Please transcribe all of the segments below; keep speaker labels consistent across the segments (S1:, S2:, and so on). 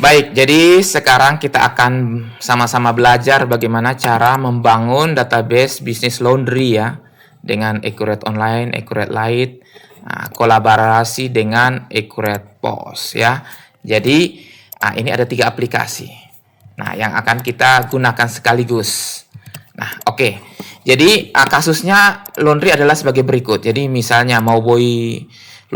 S1: Baik, jadi sekarang kita akan sama-sama belajar bagaimana cara membangun database bisnis laundry ya dengan Accurate Online, Accurate Lite, kolaborasi dengan Accurate POS ya. Jadi ini ada 3 aplikasi. Nah, yang akan kita gunakan sekaligus. Nah, oke. Jadi kasusnya laundry adalah sebagai berikut. Jadi misalnya mau boy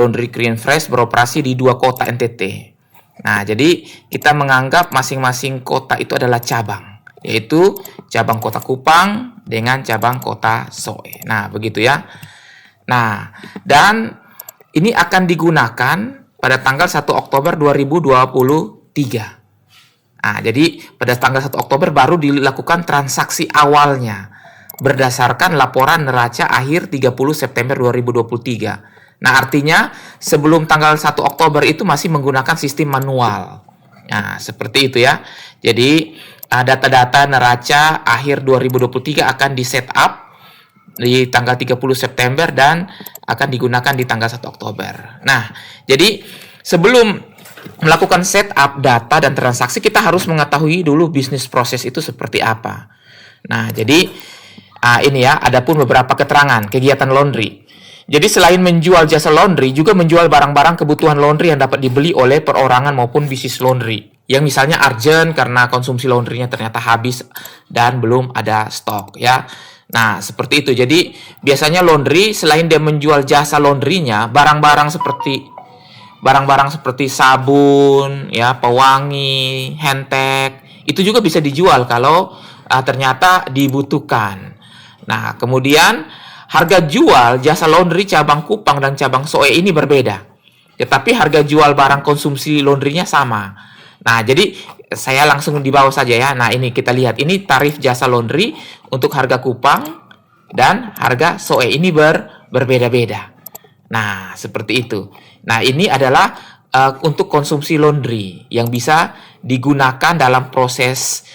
S1: laundry Clean Fresh beroperasi di 2 kota NTT. Nah, jadi kita menganggap masing-masing kota itu adalah cabang, yaitu cabang kota Kupang dengan cabang kota Soe. Nah, begitu ya. Nah, dan ini akan digunakan pada tanggal 1 Oktober 2023. Nah, jadi pada tanggal 1 Oktober baru dilakukan transaksi awalnya berdasarkan laporan neraca akhir 30 September 2023. Nah, artinya sebelum tanggal 1 Oktober itu masih menggunakan sistem manual. Nah, seperti itu ya. Jadi, data-data neraca akhir 2023 akan di-set up di tanggal 30 September dan akan digunakan di tanggal 1 Oktober. Nah, jadi sebelum melakukan setup data dan transaksi, kita harus mengetahui dulu bisnis proses itu seperti apa. Nah, jadi ini ya, ada pun beberapa keterangan kegiatan laundry. Jadi selain menjual jasa laundry, juga menjual barang-barang kebutuhan laundry yang dapat dibeli oleh perorangan maupun bisnis laundry. Yang misalnya urgent karena konsumsi laundrynya ternyata habis dan belum ada stok ya. Nah, seperti itu. Jadi biasanya laundry selain dia menjual jasa laundrynya, barang-barang seperti sabun, ya, pewangi, handtag, itu juga bisa dijual kalau ternyata dibutuhkan. Nah, kemudian harga jual jasa laundry cabang Kupang dan cabang Soe ini berbeda. Tetapi harga jual barang konsumsi laundrynya sama. Nah, jadi saya langsung di bawah saja ya. Nah, ini kita lihat. Ini tarif jasa laundry untuk harga Kupang dan harga Soe ini berbeda-beda. Nah, seperti itu. Nah, ini adalah untuk konsumsi laundry yang bisa digunakan dalam proses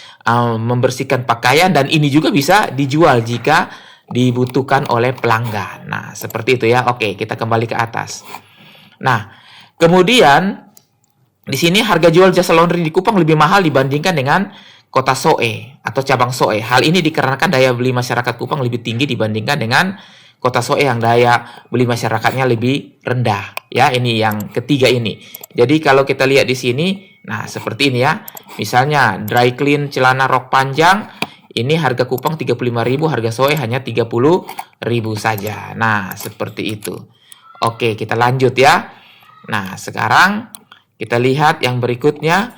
S1: membersihkan pakaian, dan ini juga bisa dijual jika dibutuhkan oleh pelanggan. Nah, seperti itu ya. Oke, kita kembali ke atas. Nah, kemudian di sini harga jual jasa laundry di Kupang lebih mahal dibandingkan dengan kota Soe atau cabang Soe. Hal ini dikarenakan daya beli masyarakat Kupang lebih tinggi dibandingkan dengan kota Soe yang daya beli masyarakatnya lebih rendah. Ya, ini yang ketiga ini. Jadi kalau kita lihat di sini, nah seperti ini ya. Misalnya dry clean celana rok panjang, ini harga Kupang 35.000, harga Soe hanya 30.000 saja. Nah, seperti itu. Oke, kita lanjut ya. Nah, sekarang kita lihat yang berikutnya.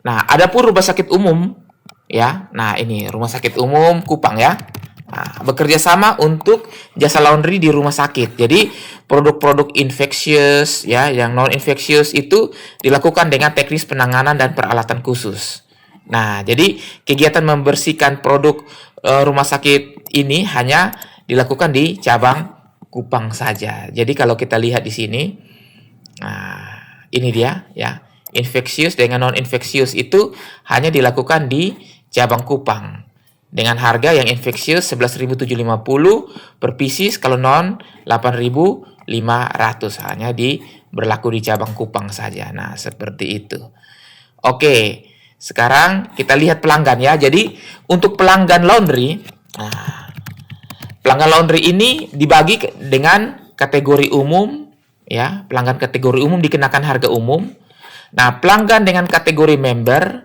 S1: Nah, ada pun rumah sakit umum ya. Nah, ini rumah sakit umum Kupang ya. Nah, bekerja sama untuk jasa laundry di rumah sakit. Jadi, produk-produk infeksius ya, yang non infeksius itu dilakukan dengan teknis penanganan dan peralatan khusus. Nah, jadi kegiatan membersihkan produk rumah sakit ini hanya dilakukan di cabang Kupang saja. Jadi kalau kita lihat di sini, nah, ini dia ya. Infeksius dengan non infeksius itu hanya dilakukan di cabang Kupang. Dengan harga yang infeksius 11.750 per pieces, kalau non 8.500, hanya berlaku di cabang Kupang saja. Nah, seperti itu. Oke, sekarang kita lihat pelanggan ya. Jadi untuk pelanggan laundry, pelanggan laundry ini dibagi dengan kategori umum ya. Pelanggan kategori umum dikenakan harga umum. Nah, pelanggan dengan kategori member,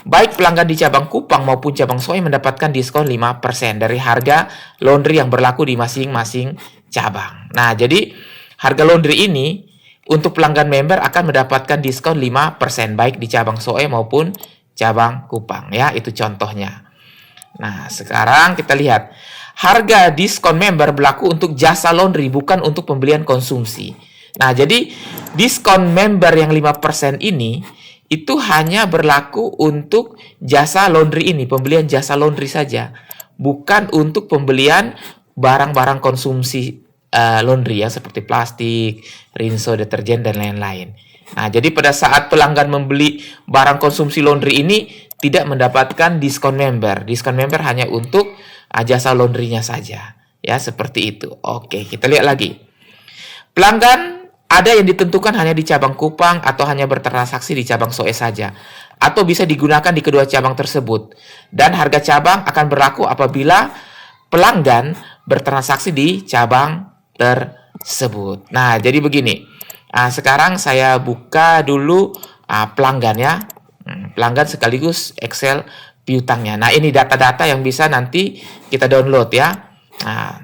S1: baik pelanggan di cabang Kupang maupun cabang Soe mendapatkan diskon 5% dari harga laundry yang berlaku di masing-masing cabang. Nah, jadi harga laundry ini untuk pelanggan member akan mendapatkan diskon 5% baik di cabang Soe maupun cabang Kupang ya, itu contohnya. Nah, sekarang kita lihat. Harga diskon member berlaku untuk jasa laundry, bukan untuk pembelian konsumsi. Nah, jadi diskon member yang 5% ini itu hanya berlaku untuk jasa laundry ini, pembelian jasa laundry saja, bukan untuk pembelian barang-barang konsumsi laundry ya, seperti plastik, rinso, deterjen, dan lain-lain. Nah, jadi pada saat pelanggan membeli barang konsumsi laundry ini tidak mendapatkan diskon member. Diskon member hanya untuk jasa laundrynya saja. Ya, seperti itu. Oke, kita lihat lagi. Pelanggan ada yang ditentukan hanya di cabang Kupang atau hanya bertransaksi di cabang Soe saja, atau bisa digunakan di kedua cabang tersebut. Dan harga cabang akan berlaku apabila pelanggan bertransaksi di cabang tersebut. Nah, jadi begini. Sekarang saya buka dulu pelanggan ya. Pelanggan sekaligus Excel piutangnya. Nah, ini data-data yang bisa nanti kita download ya. Nah,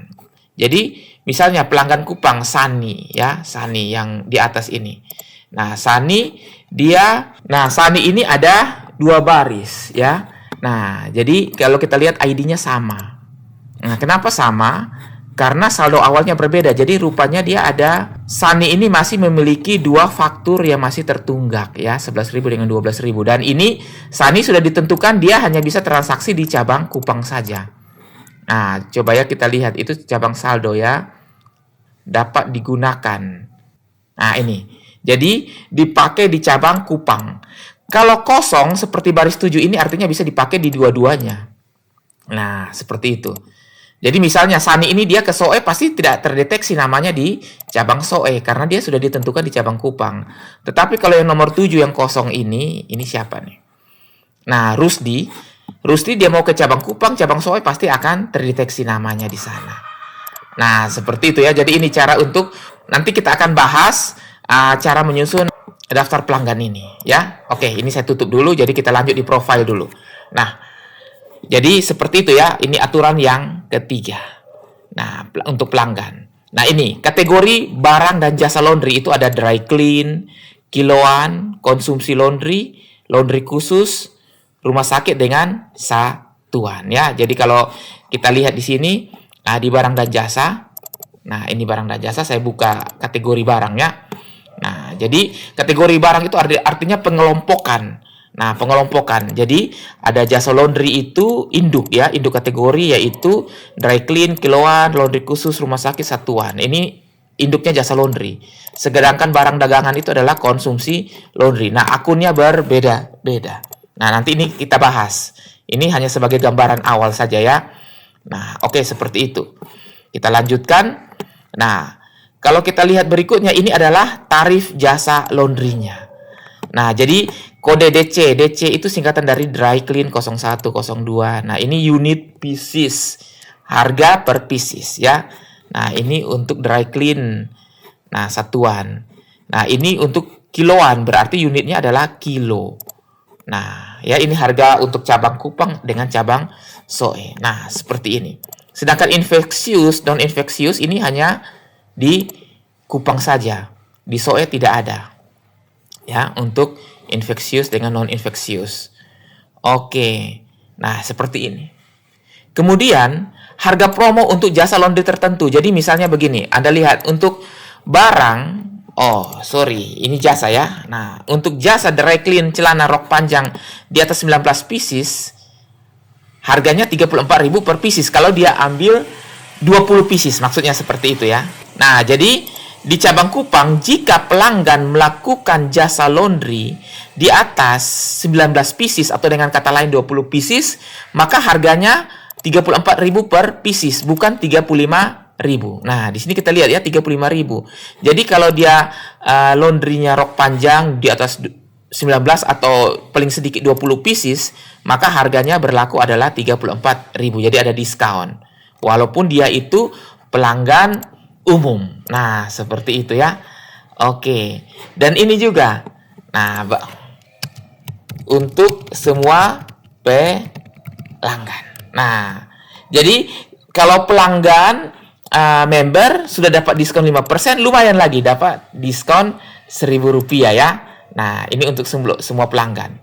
S1: jadi misalnya pelanggan Kupang Sani ya, Sani yang di atas ini. Nah, Sani ini ada 2 baris ya. Nah, jadi kalau kita lihat ID-nya sama. Nah, kenapa sama? Karena saldo awalnya berbeda. Jadi rupanya dia ada, Sani ini masih memiliki 2 faktur yang masih tertunggak ya, 11.000 dengan 12.000. Dan ini Sani sudah ditentukan dia hanya bisa transaksi di cabang Kupang saja. Nah, coba ya kita lihat itu cabang saldo ya. Dapat digunakan. Nah, ini. Jadi dipakai di cabang Kupang. Kalau kosong seperti baris 7 ini artinya bisa dipakai di dua-duanya. Nah, seperti itu. Jadi misalnya Sani ini dia ke Soe pasti tidak terdeteksi namanya di cabang Soe karena dia sudah ditentukan di cabang Kupang. Tetapi kalau yang nomor 7 yang kosong ini siapa nih? Nah, Rusdi dia mau ke cabang Kupang, cabang Soe pasti akan terdeteksi namanya di sana. Nah, seperti itu ya. Jadi ini cara untuk nanti kita akan bahas cara menyusun daftar pelanggan ini ya. Oke, ini saya tutup dulu. Jadi kita lanjut di profile dulu. Nah, jadi seperti itu ya. Ini aturan yang ketiga. Nah, untuk pelanggan. Nah, ini kategori barang dan jasa laundry itu ada dry clean, kiloan, konsumsi laundry, laundry khusus, rumah sakit dengan satuan ya. Jadi kalau kita lihat di sini di barang dan jasa. Nah, ini barang dan jasa, saya buka kategori barang ya. Nah, jadi kategori barang itu artinya pengelompokan. Nah, pengelompokan. Jadi ada jasa laundry itu induk ya, induk kategori yaitu dry clean, kiloan, laundry khusus, rumah sakit, satuan. Ini induknya jasa laundry. Sedangkan barang dagangan itu adalah konsumsi laundry. Nah, akunnya berbeda-beda. Nah, nanti ini kita bahas. Ini hanya sebagai gambaran awal saja ya. Nah, oke, seperti itu. Kita lanjutkan. Nah, kalau kita lihat berikutnya, ini adalah tarif jasa laundry-nya. Nah, jadi kode DC. DC itu singkatan dari dry clean 0102. Nah, ini unit pieces. Harga per pieces ya. Nah, ini untuk dry clean. Nah, satuan. Nah, ini untuk kiloan. Berarti unitnya adalah kilo. Nah, ya ini harga untuk cabang Kupang dengan cabang Soe. Nah, seperti ini. Sedangkan infeksius, non-infeksius ini hanya di Kupang saja. Di Soe tidak ada. Ya, untuk infeksius dengan non-infeksius. Oke. Nah, seperti ini. Kemudian, harga promo untuk jasa laundry tertentu. Jadi misalnya begini, Anda lihat untuk barang, ini jasa ya. Nah, untuk jasa dry clean celana rok panjang di atas 19 pieces, harganya 34.000 per pieces. Kalau dia ambil 20 pieces, maksudnya seperti itu ya. Nah, jadi di cabang Kupang, jika pelanggan melakukan jasa laundry di atas 19 pieces atau dengan kata lain 20 pieces, maka harganya 34.000 per pieces, bukan 35.000. Nah, di sini kita lihat ya 35.000. Jadi kalau dia laundrynya rok panjang di atas 19 atau paling sedikit 20 pieces, maka harganya berlaku adalah 34.000. Jadi ada diskon. Walaupun dia itu pelanggan umum. Nah, seperti itu ya. Oke. Dan ini juga. Nah, untuk semua pelanggan. Nah, jadi kalau pelanggan member sudah dapat diskon 5%, lumayan lagi dapat diskon Rp1.000 ya. Nah, ini untuk semua pelanggan.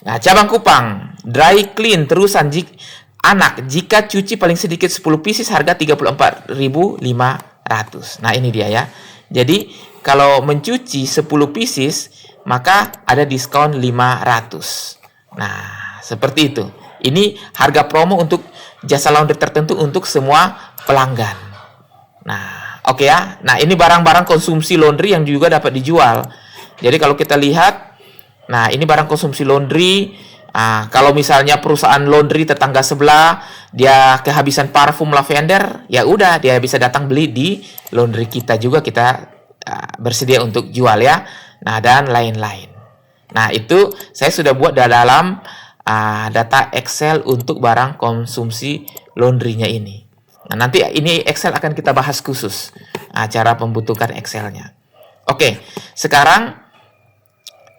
S1: Nah, cabang Kupang, dry clean terusan anak jika cuci paling sedikit 10 pieces harga 34.500. Nah, ini dia ya. Jadi, kalau mencuci 10 pieces maka ada diskon 500. Nah, seperti itu. Ini harga promo untuk jasa laundry tertentu untuk semua pelanggan. Nah, oke ya. Nah, ini barang-barang konsumsi laundry yang juga dapat dijual. Jadi kalau kita lihat, nah ini barang konsumsi laundry. Kalau misalnya perusahaan laundry tetangga sebelah dia kehabisan parfum lavender, ya udah dia bisa datang beli di laundry kita juga, kita bersedia untuk jual ya. Nah, dan lain-lain. Nah, itu saya sudah buat dalam data Excel untuk barang konsumsi laundry-nya ini. Nah, nanti ini Excel akan kita bahas khusus cara pembentukan Excel-nya. Oke, sekarang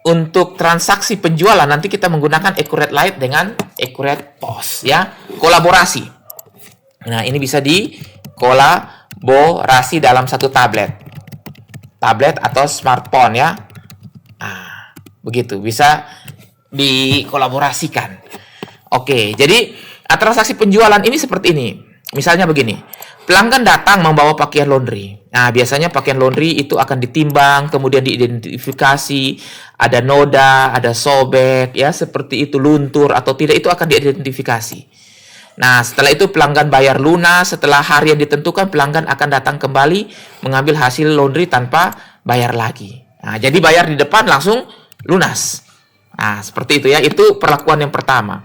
S1: untuk transaksi penjualan nanti kita menggunakan Accurate Light dengan Accurate POS ya, kolaborasi. Nah, ini bisa dikolaborasi dalam satu tablet atau smartphone ya. Nah, begitu bisa dikolaborasikan. Oke, jadi transaksi penjualan ini seperti ini. Misalnya begini, pelanggan datang membawa pakaian laundry. Nah, biasanya pakaian laundry itu akan ditimbang, kemudian diidentifikasi, ada noda, ada sobek, ya seperti itu, luntur atau tidak, itu akan diidentifikasi. Nah, setelah itu pelanggan bayar lunas, setelah hari yang ditentukan, pelanggan akan datang kembali mengambil hasil laundry tanpa bayar lagi. Nah, jadi bayar di depan langsung lunas. Nah, seperti itu ya, itu perlakuan yang pertama.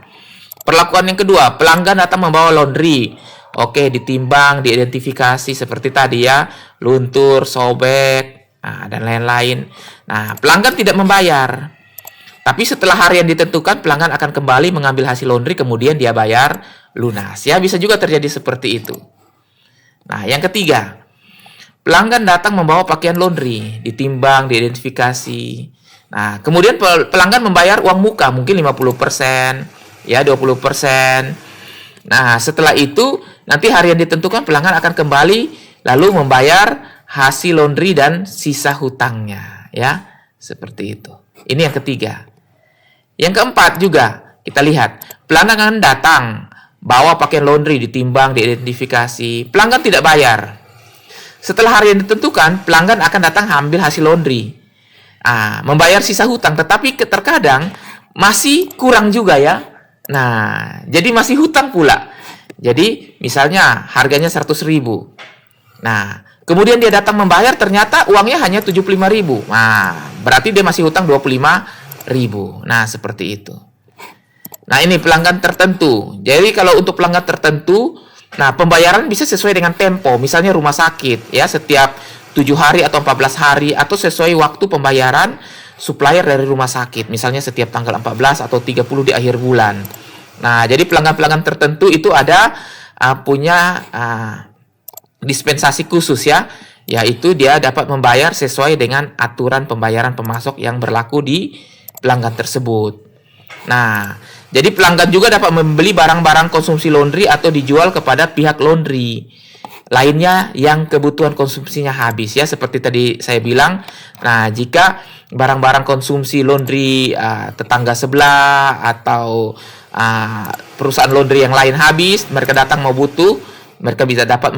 S1: Perlakuan yang kedua, pelanggan datang membawa laundry. Oke, ditimbang, diidentifikasi seperti tadi ya, luntur, sobek, dan lain-lain. Nah, pelanggan tidak membayar. Tapi setelah hari yang ditentukan, pelanggan akan kembali mengambil hasil laundry, kemudian dia bayar lunas. Ya, bisa juga terjadi seperti itu. Nah, yang ketiga, pelanggan datang membawa pakaian laundry, ditimbang, diidentifikasi. Nah, kemudian pelanggan membayar uang muka, mungkin 50%, ya 20%. Nah, setelah itu, nanti hari yang ditentukan pelanggan akan kembali lalu membayar hasil laundry dan sisa hutangnya, ya. Seperti itu. Ini yang ketiga. Yang keempat juga, kita lihat. Pelanggan datang, bawa pakaian laundry, ditimbang, diidentifikasi. Pelanggan tidak bayar. Setelah hari yang ditentukan, pelanggan akan datang ambil hasil laundry. Membayar sisa hutang, tetapi terkadang masih kurang juga ya. Nah, jadi masih hutang pula. Jadi, misalnya harganya 100.000. Nah, kemudian dia datang membayar, ternyata uangnya hanya 75.000. Nah, berarti dia masih hutang 25.000. Nah, seperti itu. Nah, ini pelanggan tertentu. Jadi, kalau untuk pelanggan tertentu, nah, pembayaran bisa sesuai dengan tempo. Misalnya rumah sakit, ya, setiap 7 hari atau 14 hari, atau sesuai waktu pembayaran supplier dari rumah sakit, misalnya setiap tanggal 14 atau 30 di akhir bulan. Nah, jadi pelanggan-pelanggan tertentu itu ada punya dispensasi khusus ya, yaitu dia dapat membayar sesuai dengan aturan pembayaran pemasok yang berlaku di pelanggan tersebut. Nah, jadi pelanggan juga dapat membeli barang-barang konsumsi laundry atau dijual kepada pihak laundry lainnya yang kebutuhan konsumsinya habis ya, seperti tadi saya bilang. Nah, jika barang-barang konsumsi laundry tetangga sebelah atau perusahaan laundry yang lain habis, mereka datang mau butuh, mereka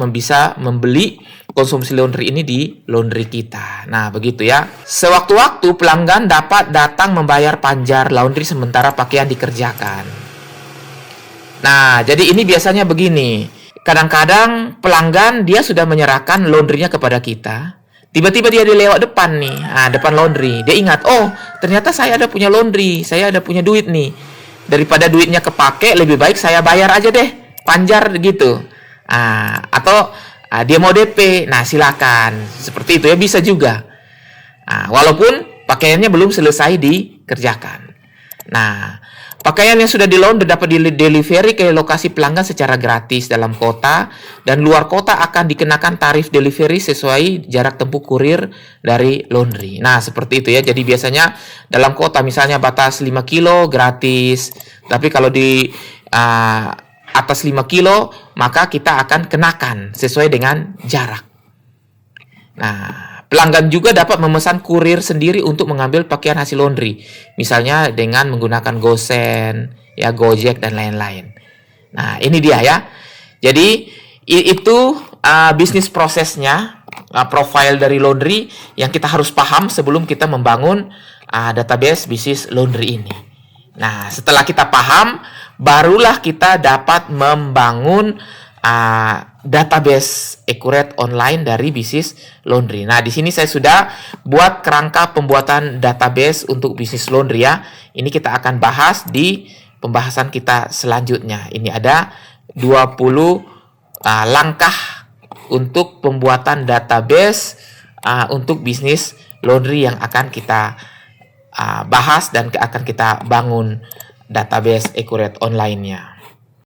S1: bisa membeli konsumsi laundry ini di laundry kita. Nah, begitu ya. Sewaktu-waktu pelanggan dapat datang membayar panjar laundry sementara pakaian dikerjakan. Nah, jadi ini biasanya begini. Kadang-kadang pelanggan dia sudah menyerahkan laundrynya kepada kita. Tiba-tiba dia lewat depan nih, depan laundry. Dia ingat, oh ternyata saya ada punya laundry, saya ada punya duit nih. Daripada duitnya kepake, lebih baik saya bayar aja deh, panjar gitu. Atau dia mau DP, nah silakan. Seperti itu ya, bisa juga. Walaupun pakaiannya belum selesai dikerjakan. Nah, pakaian yang sudah di-laundry dapat di-delivery ke lokasi pelanggan secara gratis dalam kota, dan luar kota akan dikenakan tarif delivery sesuai jarak tempuh kurir dari laundry. Nah, seperti itu ya. Jadi biasanya dalam kota misalnya batas 5 kilo gratis. Tapi kalau di atas 5 kilo, maka kita akan kenakan sesuai dengan jarak. Nah, pelanggan juga dapat memesan kurir sendiri untuk mengambil pakaian hasil laundry. Misalnya dengan menggunakan GoSend, ya Gojek dan lain-lain. Nah, ini dia ya. Jadi itu bisnis prosesnya, profile dari laundry yang kita harus paham sebelum kita membangun database bisnis laundry ini. Nah, setelah kita paham, barulah kita dapat membangun database Accurate online dari bisnis laundry. Nah, di sini saya sudah buat kerangka pembuatan database untuk bisnis laundry ya. Ini kita akan bahas di pembahasan kita selanjutnya. Ini ada 20 langkah untuk pembuatan database untuk bisnis laundry yang akan kita bahas dan akan kita bangun database Accurate online-nya.